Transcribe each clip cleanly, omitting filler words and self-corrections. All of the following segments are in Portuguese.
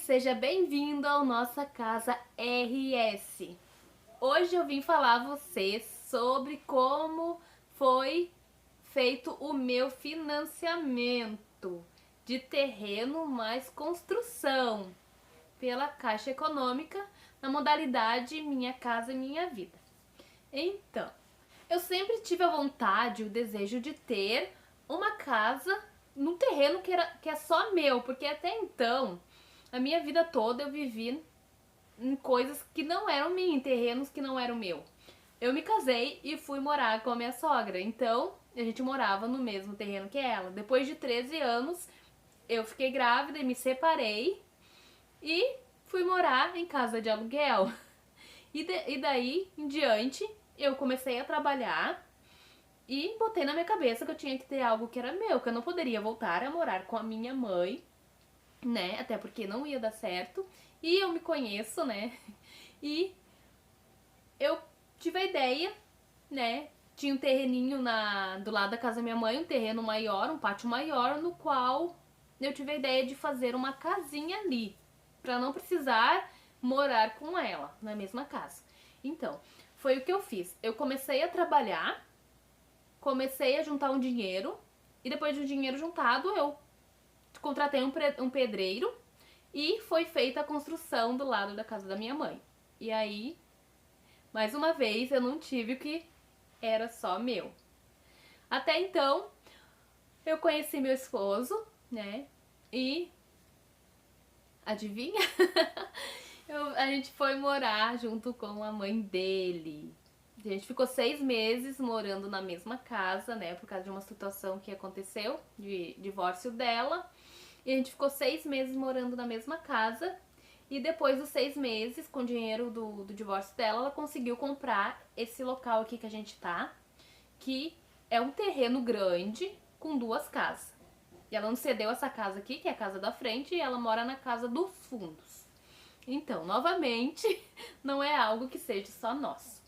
seja bem-vindo ao Nossa Casa RS. Hoje eu vim falar a vocês sobre como foi feito o meu financiamento de terreno mais construção pela Caixa Econômica na modalidade Minha Casa Minha Vida. Então, eu sempre tive a vontade, o desejo de ter uma casa num terreno que é só meu, porque até então, a minha vida toda eu vivi em coisas que não eram minhas, em terrenos que não eram meu. Eu me casei e fui morar com a minha sogra, então a gente morava no mesmo terreno que ela. Depois de 13 anos, eu fiquei grávida e me separei e fui morar em casa de aluguel. E daí em diante, eu comecei a trabalhar e botei na minha cabeça que eu tinha que ter algo que era meu, que eu não poderia voltar a morar com a minha mãe, né? Até porque não ia dar certo. E eu me conheço, né? E eu tive a ideia, né? Tinha um terreninho do lado da casa da minha mãe, um terreno maior, um pátio maior, no qual eu tive a ideia de fazer uma casinha ali, para não precisar morar com ela na mesma casa. Então, foi o que eu fiz. Eu comecei a trabalhar, comecei a juntar um dinheiro, e depois do dinheiro juntado, eu contratei um pedreiro e foi feita a construção do lado da casa da minha mãe. E aí, mais uma vez, eu não tive o que era só meu. Até então, eu conheci meu esposo, né? E adivinha? A gente foi morar junto com a mãe dele. A gente ficou 6 meses morando na mesma casa, né? Por causa de uma situação que aconteceu, de divórcio dela. E a gente ficou 6 meses morando na mesma casa. E depois dos 6 meses, com o dinheiro do divórcio dela, ela conseguiu comprar esse local aqui que a gente tá, que é um terreno grande com 2 casas. E ela nos cedeu essa casa aqui, que é a casa da frente, e ela mora na casa dos fundos. Então, novamente, não é algo que seja só nosso.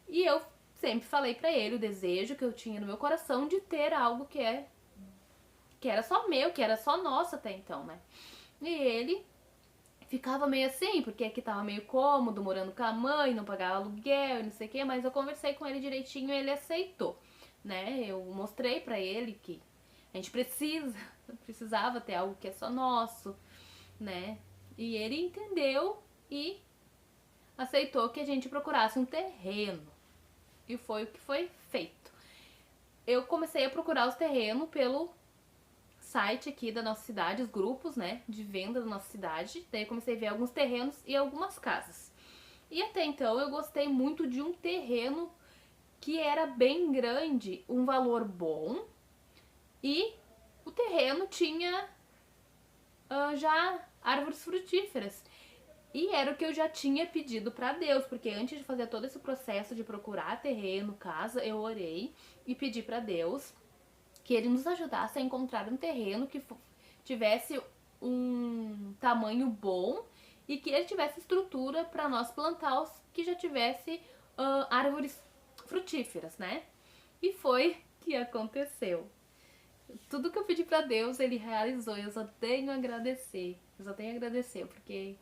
E eu sempre falei pra ele o desejo que eu tinha no meu coração de ter algo que era só meu, que era só nosso até então, né? E ele ficava meio assim, porque aqui tava meio cômodo, morando com a mãe, não pagava aluguel e não sei o que, mas eu conversei com ele direitinho e ele aceitou, né? Eu mostrei pra ele que a gente precisava ter algo que é só nosso, né? E ele entendeu e aceitou que a gente procurasse um terreno. E foi o que foi feito. Eu comecei a procurar os terrenos pelo site aqui da nossa cidade, os grupos, né, de venda da nossa cidade. Daí eu comecei a ver alguns terrenos e algumas casas. E até então eu gostei muito de um terreno que era bem grande, um valor bom, e o terreno tinha já árvores frutíferas. E era o que eu já tinha pedido pra Deus, porque antes de fazer todo esse processo de procurar terreno, casa, eu orei e pedi pra Deus que ele nos ajudasse a encontrar um terreno que tivesse um tamanho bom e que ele tivesse estrutura para nós plantar, que já tivesse árvores frutíferas, né? E foi que aconteceu. Tudo que eu pedi pra Deus, ele realizou. Eu só tenho a agradecer. Eu só tenho a agradecer, porque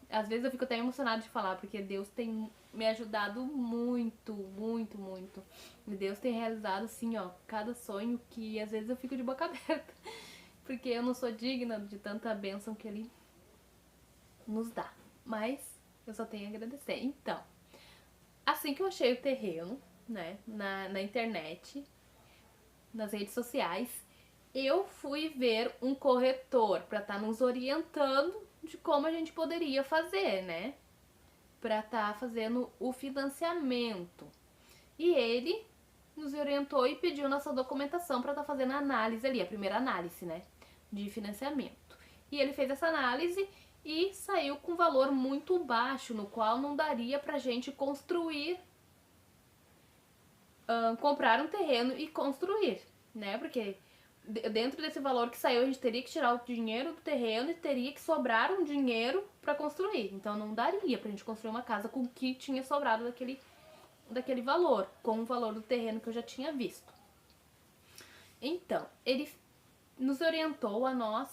às vezes eu fico até emocionada de falar, porque Deus tem me ajudado muito, muito, muito. E Deus tem realizado, assim, ó, cada sonho que às vezes eu fico de boca aberta. Porque eu não sou digna de tanta bênção que Ele nos dá. Mas eu só tenho a agradecer. Então, assim que eu achei o terreno, né, na internet, nas redes sociais, eu fui ver um corretor para estar nos orientando de como a gente poderia fazer, né? Para estar fazendo o financiamento. E ele nos orientou e pediu nossa documentação para estar fazendo a análise ali, a primeira análise, né? De financiamento. E ele fez essa análise e saiu com um valor muito baixo, no qual não daria pra gente construir, comprar um terreno e construir, né? Porque dentro desse valor que saiu, a gente teria que tirar o dinheiro do terreno e teria que sobrar um dinheiro para construir. Então não daria pra gente construir uma casa com o que tinha sobrado daquele valor, com o valor do terreno que eu já tinha visto. Então, ele nos orientou a nós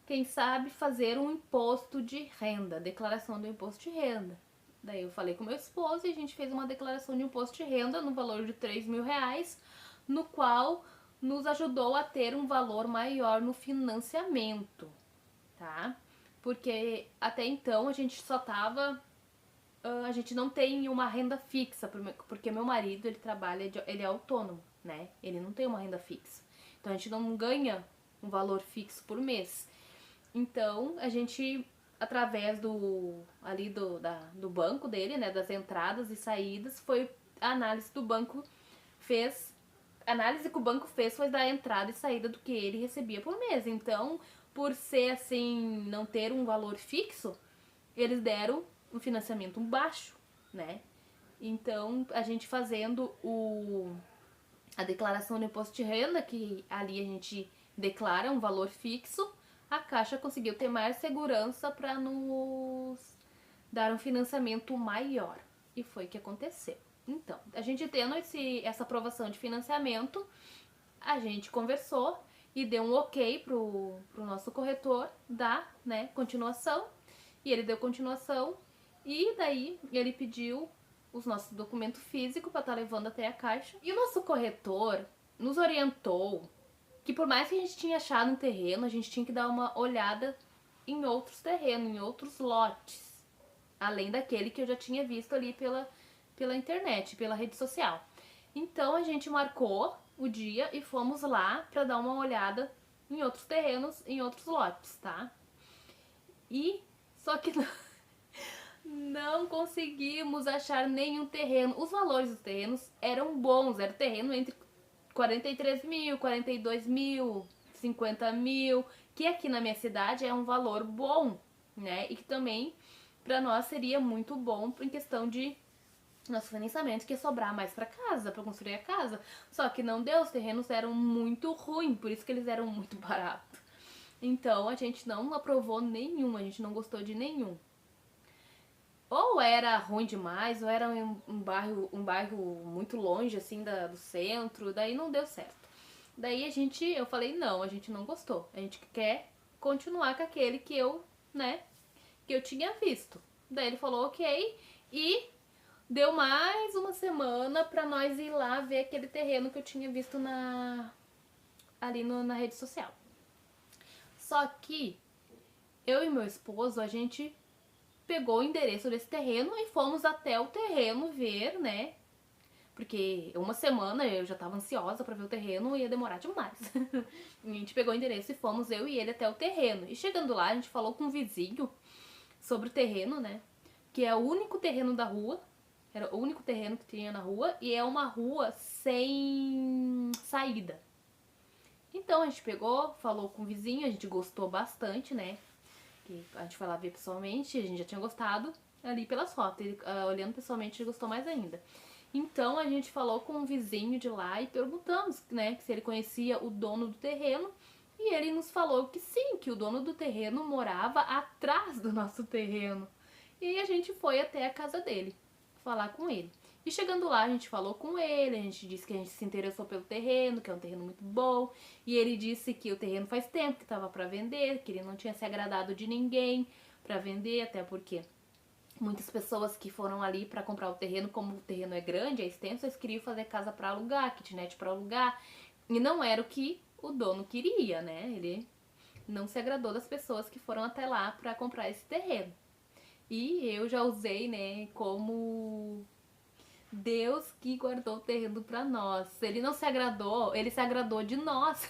quem sabe fazer um imposto de renda, declaração do imposto de renda. Daí eu falei com meu esposo e a gente fez uma declaração de imposto de renda no valor de R$ 3.000, no qual nos ajudou a ter um valor maior no financiamento, tá? Porque até então a gente só tava... a gente não tem uma renda fixa, porque meu marido, ele trabalha, ele é autônomo, né? Ele não tem uma renda fixa. Então a gente não ganha um valor fixo por mês. Então a gente, através do banco dele, né, das entradas e saídas, foi a análise que o banco fez. A análise que o banco fez foi da entrada e saída do que ele recebia por mês. Então, por ser assim, não ter um valor fixo, eles deram um financiamento baixo, né? Então, a gente fazendo a declaração do imposto de renda, que ali a gente declara um valor fixo, a Caixa conseguiu ter mais segurança para nos dar um financiamento maior. E foi o que aconteceu. Então, a gente tendo essa aprovação de financiamento, a gente conversou e deu um ok pro nosso corretor dar, né, continuação. E ele deu continuação e daí ele pediu os nossos documentos físicos para estar levando até a Caixa. E o nosso corretor nos orientou que por mais que a gente tinha achado um terreno, a gente tinha que dar uma olhada em outros terrenos, em outros lotes, além daquele que eu já tinha visto ali pela internet, pela rede social. Então a gente marcou o dia e fomos lá para dar uma olhada em outros terrenos, em outros lotes, tá? E só que não conseguimos achar nenhum terreno. Os valores dos terrenos eram bons, era terreno entre 43 mil, 42 mil, 50 mil, que aqui na minha cidade é um valor bom, né? E que também para nós seria muito bom em questão de nosso financiamento, que ia sobrar mais para casa, para construir a casa. Só que não deu, os terrenos eram muito ruins, por isso que eles eram muito baratos. Então a gente não aprovou nenhum, a gente não gostou de nenhum. Ou era ruim demais, ou era um bairro muito longe, assim, do centro, daí não deu certo. Daí eu falei, não, a gente não gostou. A gente quer continuar com aquele que que eu tinha visto. Daí ele falou, ok, e deu mais uma semana pra nós ir lá ver aquele terreno que eu tinha visto ali na rede social. Só que eu e meu esposo, a gente pegou o endereço desse terreno e fomos até o terreno ver, né? Porque uma semana eu já tava ansiosa pra ver o terreno e ia demorar demais. A gente pegou o endereço e fomos eu e ele até o terreno. E chegando lá, a gente falou com um vizinho sobre o terreno, né? Que é o único terreno da rua. Era o único terreno que tinha na rua. E é uma rua sem saída. Então a gente pegou, falou com o vizinho, a gente gostou bastante, né? Que a gente foi lá ver pessoalmente, a gente já tinha gostado ali pelas fotos. Ele, olhando pessoalmente, ele gostou mais ainda. Então a gente falou com um vizinho de lá e perguntamos, né, se ele conhecia o dono do terreno. E ele nos falou que sim, que o dono do terreno morava atrás do nosso terreno. E a gente foi até a casa dele falar com ele. E chegando lá, a gente falou com ele, a gente disse que a gente se interessou pelo terreno, que é um terreno muito bom. E ele disse que o terreno faz tempo que estava para vender, que ele não tinha se agradado de ninguém para vender, até porque muitas pessoas que foram ali para comprar o terreno, como o terreno é grande, é extenso, eles queriam fazer casa para alugar, kitnet para alugar. E não era o que o dono queria, né? Ele não se agradou das pessoas que foram até lá para comprar esse terreno. E eu já usei, né, como Deus que guardou o terreno para nós. Ele não se agradou, ele se agradou de nós.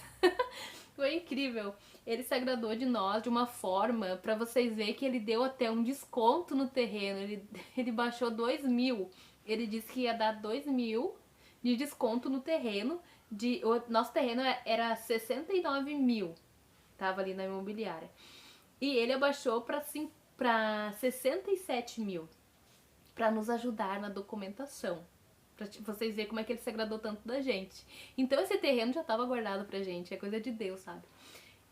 Foi incrível. Ele se agradou de nós de uma forma para vocês verem que ele deu até um desconto no terreno. Ele baixou 2 mil. Ele disse que ia dar 2 mil de desconto no terreno. O nosso terreno era 69 mil. Tava ali na imobiliária. E ele abaixou para 67 mil. Para nos ajudar na documentação. Pra vocês verem como é que ele se agradou tanto da gente. Então esse terreno já tava guardado pra gente. É coisa de Deus, sabe?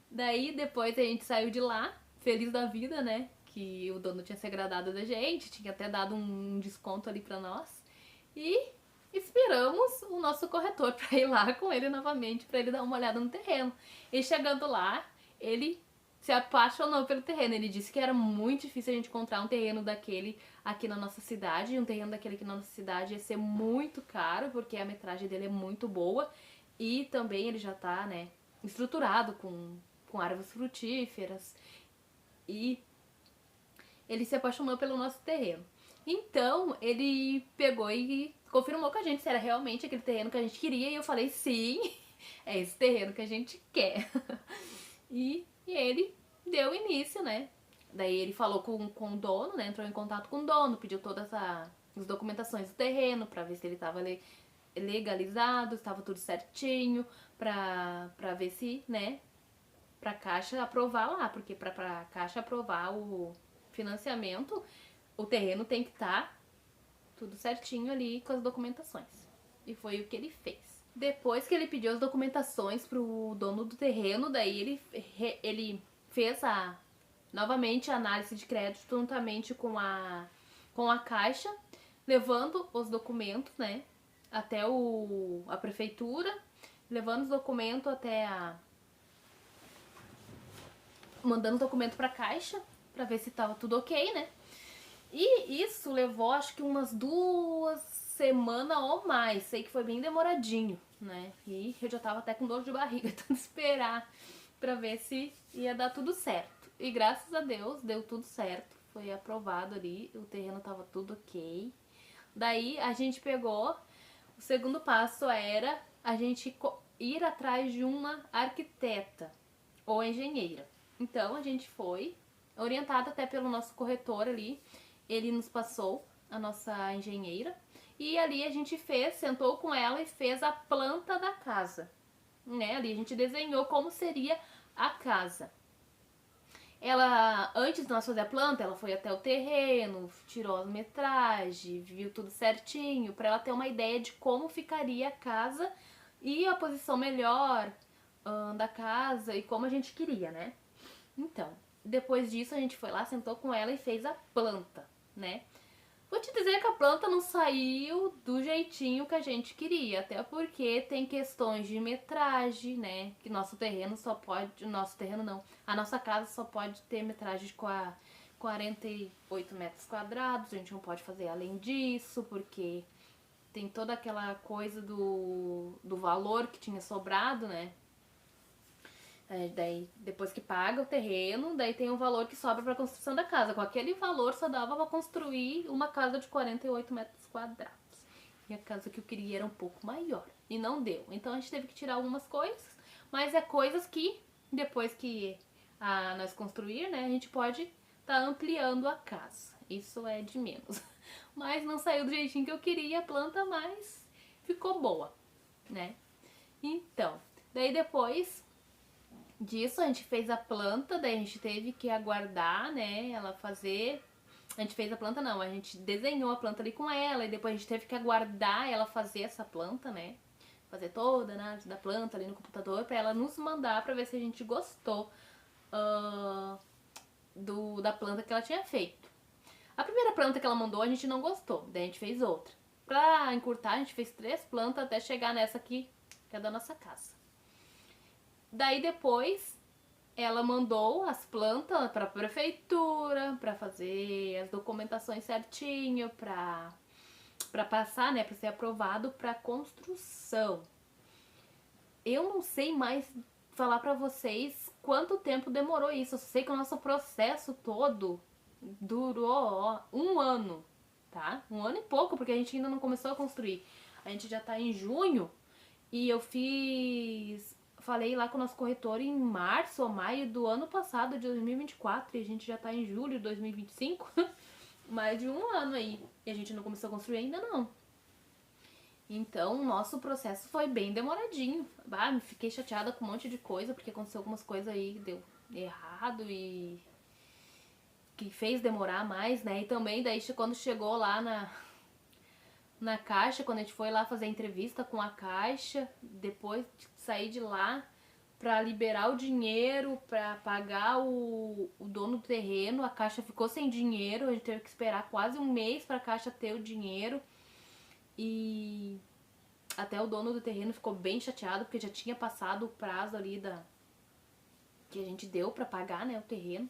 Daí depois a gente saiu de lá, feliz da vida, né? Que o dono tinha se agradado da gente, tinha até dado um desconto ali pra nós. E esperamos o nosso corretor pra ir lá com ele novamente, pra ele dar uma olhada no terreno. E chegando lá, ele se apaixonou pelo terreno. Ele disse que era muito difícil a gente encontrar um terreno daquele aqui na nossa cidade. Um terreno daquele aqui na nossa cidade ia ser muito caro, porque a metragem dele é muito boa. E também ele já tá, né, estruturado com árvores frutíferas. E ele se apaixonou pelo nosso terreno. Então, ele pegou e confirmou com a gente se era realmente aquele terreno que a gente queria. E eu falei, sim, é esse terreno que a gente quer. E ele deu início, né? Daí ele falou com o dono, né? Entrou em contato com o dono, pediu todas as documentações do terreno pra ver se ele tava legalizado, estava tudo certinho, pra ver se, né? Pra Caixa aprovar lá, porque pra Caixa aprovar o financiamento, o terreno tem que estar tudo certinho ali com as documentações. E foi o que ele fez. Depois que ele pediu as documentações pro dono do terreno, daí ele fez novamente a análise de crédito juntamente com a Caixa, levando os documentos, né, até a prefeitura, levando os documentos até mandando o documento pra Caixa, pra ver se tava tudo ok, né? E isso levou acho que umas 2 semanas ou mais. Sei que foi bem demoradinho, né? E eu já tava até com dor de barriga, tentando esperar pra ver se ia dar tudo certo. E graças a Deus deu tudo certo. Foi aprovado ali, o terreno tava tudo ok. Daí a gente pegou, o segundo passo era a gente ir atrás de uma arquiteta ou engenheira. Então a gente foi, orientado até pelo nosso corretor ali, ele nos passou a nossa engenheira e ali a gente sentou com ela e fez a planta da casa, né? Ali a gente desenhou como seria a casa. Ela, antes de nós fazer a planta, ela foi até o terreno, tirou as metragens, viu tudo certinho, para ela ter uma ideia de como ficaria a casa e a posição melhor da casa e como a gente queria, né? Então, depois disso a gente foi lá, sentou com ela e fez a planta, né? Vou te dizer que a planta não saiu do jeitinho que a gente queria, até porque tem questões de metragem, né? Que nosso terreno só pode, nosso terreno não, a nossa casa só pode ter metragem de 48 metros quadrados, a gente não pode fazer além disso, porque tem toda aquela coisa do valor que tinha sobrado, né? Daí, depois que paga o terreno, daí tem um valor que sobra para a construção da casa. Com aquele valor só dava para construir uma casa de 48 metros quadrados. E a casa que eu queria era um pouco maior. E não deu. Então a gente teve que tirar algumas coisas, mas é coisas que depois que nós construir, né, a gente pode estar ampliando a casa. Isso é de menos. Mas não saiu do jeitinho que eu queria a planta, mas ficou boa, né? Então, daí depois disso a gente fez a planta, daí a gente teve que aguardar, né, ela fazer. A gente fez a planta não, a gente desenhou a planta ali com ela e depois a gente teve que aguardar ela fazer essa planta, né? Fazer toda a análise da planta ali no computador pra ela nos mandar pra ver se a gente gostou da planta que ela tinha feito. A primeira planta que ela mandou a gente não gostou, daí a gente fez outra. Pra encurtar a gente fez 3 plantas até chegar nessa aqui, que é da nossa casa. Daí depois ela mandou as plantas para a prefeitura, para fazer as documentações certinho, para passar, né, para ser aprovado para construção. Eu não sei mais falar para vocês quanto tempo demorou isso. Eu sei que o nosso processo todo durou 1 ano, tá? 1 ano e pouco, porque a gente ainda não começou a construir. A gente já tá em junho e eu falei lá com o nosso corretor em março ou maio do ano passado, de 2024, e a gente já tá em julho de 2025, mais de 1 ano aí, e a gente não começou a construir ainda não. Então, o nosso processo foi bem demoradinho. Me fiquei chateada com um monte de coisa, porque aconteceu algumas coisas aí que deu errado e que fez demorar mais, né? E também daí quando chegou lá na Caixa, quando a gente foi lá fazer a entrevista com a Caixa, depois de sair de lá para liberar o dinheiro, para pagar o dono do terreno, a Caixa ficou sem dinheiro, a gente teve que esperar quase 1 mês para a Caixa ter o dinheiro. E até o dono do terreno ficou bem chateado, porque já tinha passado o prazo ali que a gente deu pra pagar, né, o terreno.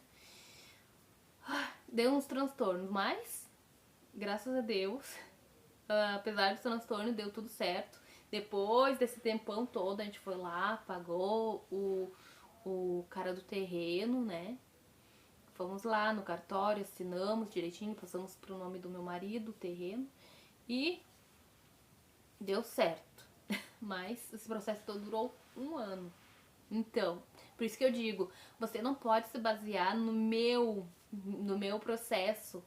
Deu uns transtornos, mas, graças a Deus, apesar do transtorno, deu tudo certo. Depois desse tempão todo, a gente foi lá, pagou o cara do terreno, né? Fomos lá no cartório, assinamos direitinho, passamos pro nome do meu marido o terreno e deu certo. Mas esse processo todo durou 1 ano. Então, por isso que eu digo, você não pode se basear no meu processo.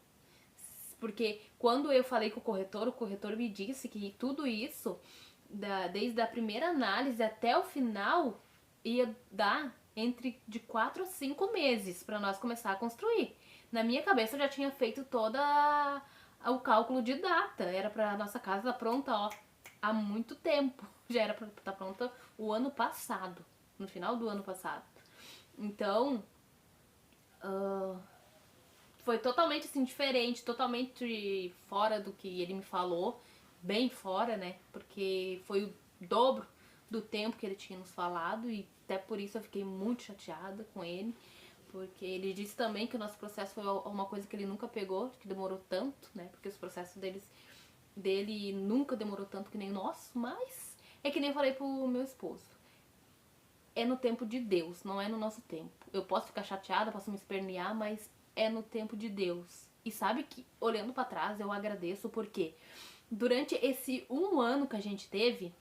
Porque quando eu falei com o corretor me disse que tudo isso, desde a primeira análise até o final, ia dar entre de 4 a 5 meses para nós começar a construir. Na minha cabeça eu já tinha feito toda o cálculo de data. Era para nossa casa estar pronta, ó, há muito tempo. Já era para estar pronta o ano passado, no final do ano passado. Então, foi totalmente assim diferente, totalmente fora do que ele me falou, bem fora, né? Porque foi o dobro do tempo que ele tinha nos falado e até por isso eu fiquei muito chateada com ele, porque ele disse também que o nosso processo foi uma coisa que ele nunca pegou, que demorou tanto, né? Porque os processos dele nunca demorou tanto que nem o nosso, mas é que nem eu falei pro meu esposo. É no tempo de Deus, não é no nosso tempo. Eu posso ficar chateada, posso me espernear, mas é no tempo de Deus. E sabe que, olhando pra trás, eu agradeço porque durante esse 1 ano que a gente teve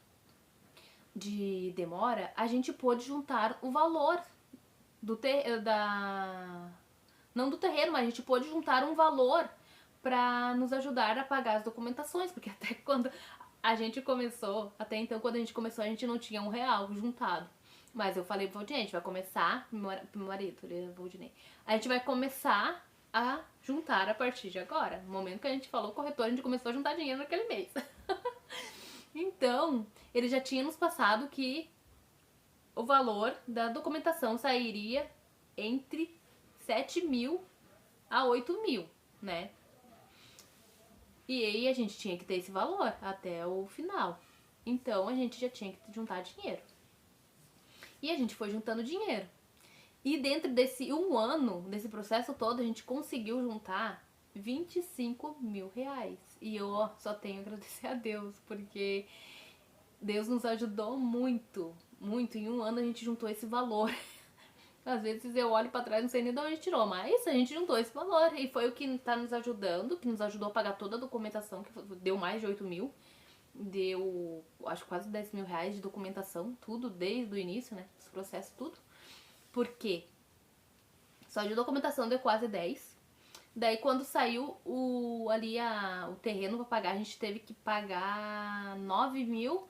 de demora, a gente pôde juntar o valor não do terreno, mas a gente pôde juntar um valor pra nos ajudar a pagar as documentações, porque até quando a gente começou, até então quando a gente começou, a gente não tinha R$ 1 juntado. Mas eu falei pro Valdinei, a gente vai começar, pro marido, ele é Valdinei, a gente vai começar a juntar a partir de agora. No momento que a gente falou corretor, a gente começou a juntar dinheiro naquele mês. Então, ele já tinha nos passado que o valor da documentação sairia entre 7.000 a 8.000, né? E aí a gente tinha que ter esse valor até o final. Então a gente já tinha que juntar dinheiro. E a gente foi juntando dinheiro. E dentro desse 1 ano, desse processo todo, a gente conseguiu juntar R$ 25.000. E eu só tenho a agradecer a Deus, porque Deus nos ajudou muito, muito. Em 1 ano a gente juntou esse valor. Às vezes eu olho pra trás e não sei nem de onde tirou, mas a gente juntou esse valor. E foi o que tá nos ajudando, que nos ajudou a pagar toda a documentação, que deu mais de 8.000. Deu, acho, quase R$ 10.000 de documentação, tudo desde o início, né? Esse processo, tudo. Por quê? Só de documentação deu quase 10. Daí quando saiu o terreno pra pagar, a gente teve que pagar 9.000,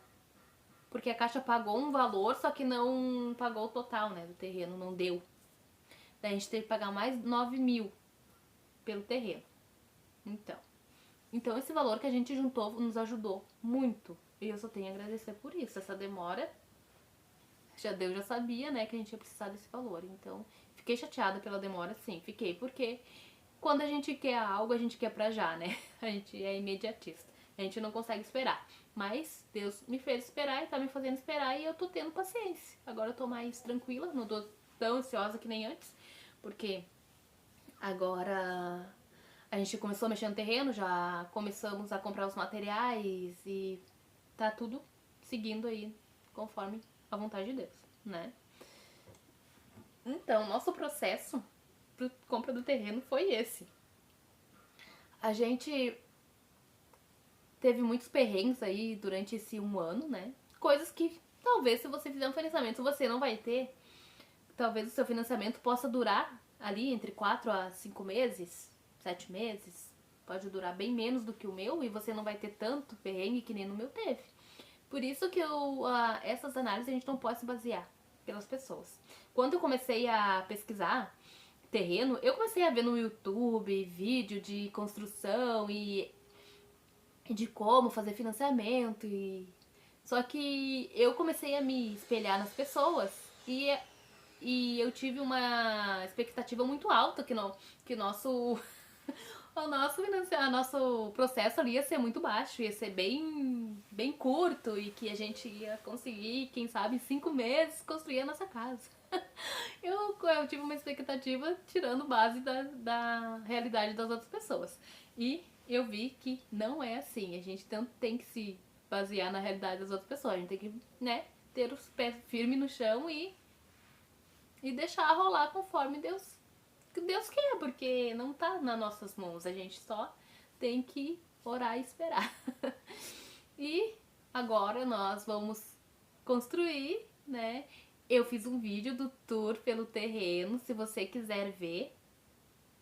porque a Caixa pagou um valor, só que não pagou o total, né, do terreno, não deu. Daí a gente teve que pagar mais 9.000 pelo terreno. Então esse valor que a gente juntou nos ajudou muito. E eu só tenho a agradecer por isso. Essa demora, Deus já sabia, né, que a gente ia precisar desse valor. Então, fiquei chateada pela demora, sim, fiquei, porque quando a gente quer algo, a gente quer pra já, né? A gente é imediatista. A gente não consegue esperar. Mas Deus me fez esperar e tá me fazendo esperar e eu tô tendo paciência. Agora eu tô mais tranquila, não tô tão ansiosa que nem antes, porque agora a gente começou a mexer no terreno, já começamos a comprar os materiais e tá tudo seguindo aí conforme a vontade de Deus, né? Então, nosso processo para compra do terreno foi esse. A gente teve muitos perrengues aí durante esse 1 ano, né? Coisas que talvez se você fizer um financiamento você não vai ter. Talvez o seu financiamento possa durar ali entre 4 a 5 meses, 7 meses. Pode durar bem menos do que o meu e você não vai ter tanto perrengue que nem no meu teve. Por isso que essas análises a gente não pode se basear pelas pessoas. Quando eu comecei a pesquisar terreno, eu comecei a ver no YouTube vídeo de construção e de como fazer financiamento. Só que eu comecei a me espelhar nas pessoas e eu tive uma expectativa muito alta que o nosso nosso processo ali ia ser muito baixo, ia ser bem curto e que a gente ia conseguir, quem sabe, em 5 meses construir a nossa casa. Eu tive uma expectativa tirando base da realidade das outras pessoas. E eu vi que não é assim. A gente tanto tem que se basear na realidade das outras pessoas. A gente tem que, né, ter os pés firmes no chão e deixar rolar conforme Deus quer, porque não tá nas nossas mãos. A gente só tem que orar e esperar. E agora nós vamos construir, né? Eu fiz um vídeo do tour pelo terreno. Se você quiser ver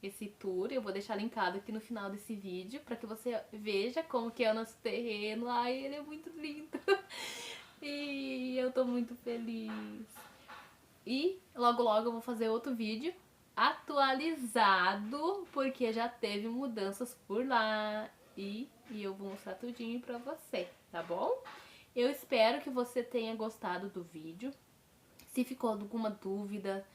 esse tour, eu vou deixar linkado aqui no final desse vídeo para que você veja como que é o nosso terreno. Ai, ele é muito lindo. E eu tô muito feliz. E logo logo eu vou fazer outro vídeo atualizado, porque já teve mudanças por lá e eu vou mostrar tudinho pra você, tá bom? Eu espero que você tenha gostado do vídeo. Se ficou alguma dúvida,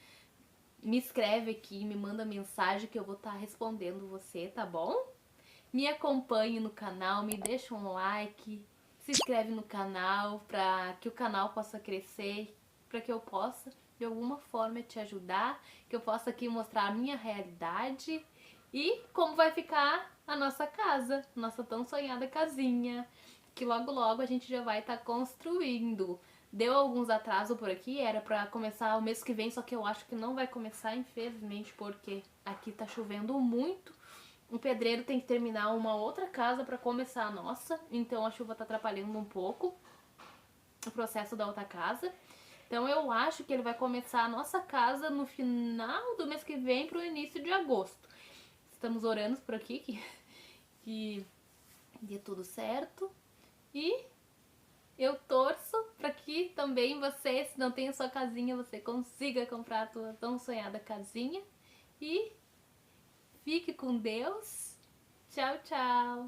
me escreve aqui, me manda mensagem que eu vou estar respondendo você, tá bom? Me acompanhe no canal, me deixa um like, se inscreve no canal para que o canal possa crescer, para que eu possa de alguma forma te ajudar, que eu possa aqui mostrar a minha realidade e como vai ficar a nossa casa, nossa tão sonhada casinha, que logo logo a gente já vai estar construindo. Deu alguns atrasos por aqui, era pra começar o mês que vem, só que eu acho que não vai começar, infelizmente, porque aqui tá chovendo muito. O pedreiro tem que terminar uma outra casa pra começar a nossa, então a chuva tá atrapalhando um pouco o processo da outra casa. Então eu acho que ele vai começar a nossa casa no final do mês que vem pro início de agosto. Estamos orando por aqui que dê tudo certo. E eu torço para que também você, se não tem a sua casinha, você consiga comprar a tua tão sonhada casinha. E fique com Deus. Tchau, tchau.